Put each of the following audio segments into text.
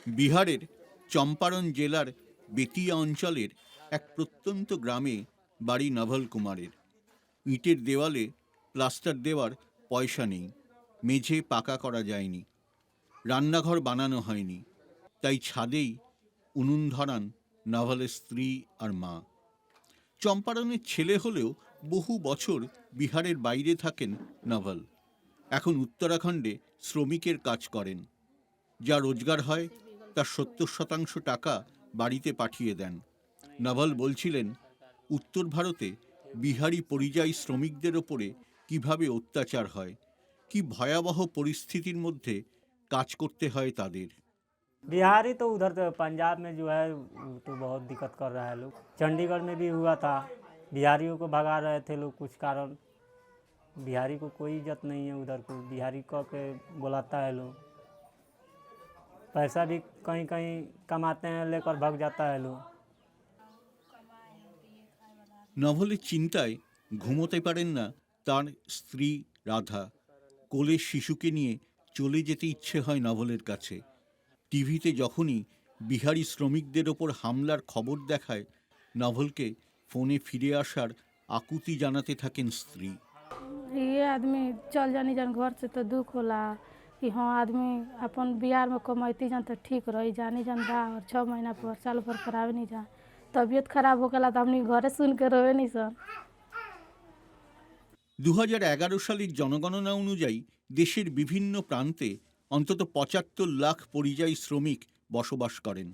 বিহারের চম্পারণ জেলার বেতিয়া অঞ্চলের এক প্রত্যন্ত গ্রামে বাড়ি নভল কুমারের। ইটের দেওয়ালে প্লাস্টার দেওয়ার পয়সা নেই, মেঝে পাকা করা যায়নি, রান্নাঘর বানানো হয়নি, তাই ছাদেই উনুন ধরান নভলের স্ত্রী আর মা। চম্পারণের ছেলে হলেও বহু বছর বিহারের বাইরে থাকেন নভল। এখন উত্তরাখণ্ডে শ্রমিকের কাজ করেন। যা রোজগার হয় তার 70% টাকা বাড়িতে পাঠিয়ে দেন। নভল বলছিলেন, উত্তর ভারতে বিহারি পরিযায়ী শ্রমিকদের ওপরে কিভাবে অত্যাচার হয়, কি ভয়াবহ পরিস্থিতির মধ্যে কাজ করতে হয় তাদের। बिहारी तो उधर तो पंजाब में जो है तो बहुत दिक्कत कर रहा है लोग। चंडीगढ़ में भी हुआ था, बिहारियों को भगा रहे थे लोग कुछ कारण। बिहारी को कोई इज्जत नहीं है उधर को, बिहारी कह के बुलाता है लोग। पैसा भी कहीं कहीं कमाते हैं लेकर भाग जाता है लोग। নভলের চিন্তায় ঘুমোতে পারেন না তার স্ত্রী রাধা। কোলে শিশুকে নিয়ে চলে যেতে ইচ্ছে হয় নভলের কাছে। টিভিতে যখনই বিহারি শ্রমিকদের ওপর হামলার খবর দেখায়, নভলকে ফোনে ফিরে আসার আকুতি জানাতে থাকেন স্ত্রী। ये आदमी चल जानी जन घर से तो दुख होला कि हाँ आदमी अपन बिहार में कमैती जन तो ठीक रही, जानी जन बा और 6 महीना पर साल भर करावे नहीं जा, तबीयत खराब हो गला तो अपनी घरे सुन के रोवे नहीं सन। 2011 সালের জনগণনা অনুযায়ী দেশের বিভিন্ন প্রান্তে অন্তত 75 লাখ পরিযায়ী শ্রমিক বসবাস করেন।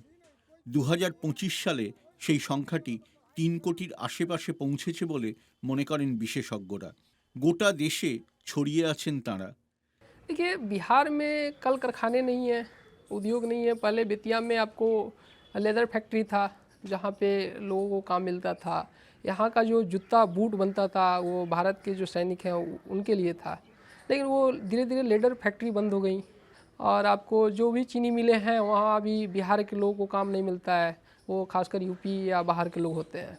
2025 সালে সেই সংখ্যাটি 3 কোটির আশেপাশে পৌঁছেছে বলে মনে করেন বিশেষজ্ঞরা। গোটা দেশে ছড়িয়ে আছেন তাঁরা। देखिए, बिहार में कल कारखाने नहीं है, उद्योग नहीं है। पहले बेतिया में आपको लेदर फैक्ट्री था जहाँ पे लोगों को काम मिलता था। यहाँ का जो जूता बूट बनता था वो भारत के जो सैनिक हैं उनके लिए था, लेकिन वो धीरे धीरे लेदर फैक्ट्री बंद हो गई। और आपको जो भी चीनी मिलें हैं वहाँ अभी बिहार के लोगों को काम नहीं मिलता है, वो खासकर यूपी या बाहर के लोग होते हैं।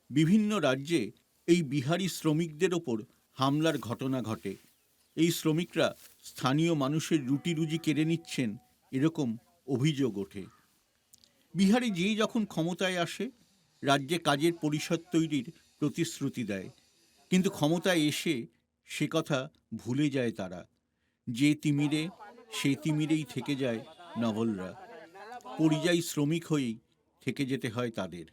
বিভিন্ন রাজ্যে এই বিহারি শ্রমিকদের ওপর হামলার ঘটনা ঘটে। এই শ্রমিকরা স্থানীয় মানুষের রুটি রুজি কেড়ে নিচ্ছেন, এরকম অভিযোগ ওঠে। বিহারে যেই যখন ক্ষমতায় আসে, রাজ্যে কাজের পরিষদ তৈরির প্রতিশ্রুতি দেয়, কিন্তু ক্ষমতায় এসে সে কথা ভুলে যায় তারা। যে তিমিরে সে তিমিরেই থেকে যায় নভলরা। পরিযায়ী শ্রমিক হয়েই থেকে যেতে হয় তাদের।